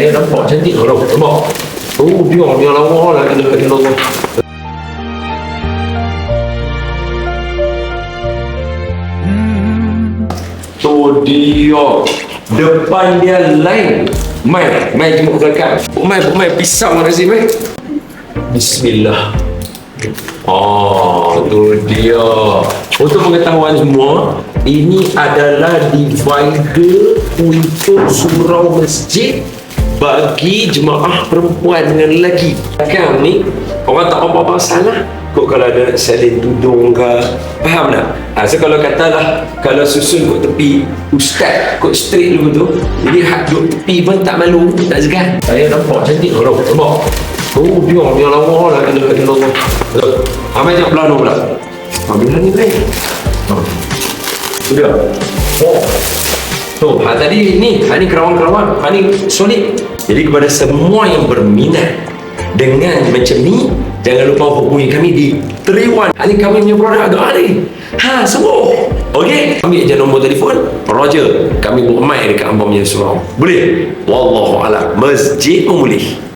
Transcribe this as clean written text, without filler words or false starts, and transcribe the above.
Saya nampak cantik tau. Nampak? Oh, biar lawa lah. La ilaha illallah. Tu dia. Depan dia lain. Mai jemput belakang. Mai pisang nasi mai. Bismillah. Tu dia. Untuk pengetahuan semua, ini adalah divider untuk surau masjid bagi jemaah perempuan dengan lelaki. Kan ni, orang tak apa-apa salah. Kok kalau ada salin tudung ke, faham tak? So kalau katalah, kalau susun kot tepi, ustaz kot straight dulu tu, jadi hak duduk tepi pun tak malu, tak segan. Saya nampak cantik tau. Nampak? Oh, biar lawa lah. La ilaha illallah. Amai tengok belah pula. Belah ni baik. Tu dia. Tadi ni kerawang-kerawang, ni solid. Jadi kepada semua yang berminat dengan macam ni, jangan lupa hubungi kami di 31. Ni kami punya produk agak ni. Semua. Okey, ambil je nombor telefon Roger. Kami buat mic dekat hangpa punya surau. Boleh? Wallahualam. Masjid pun boleh.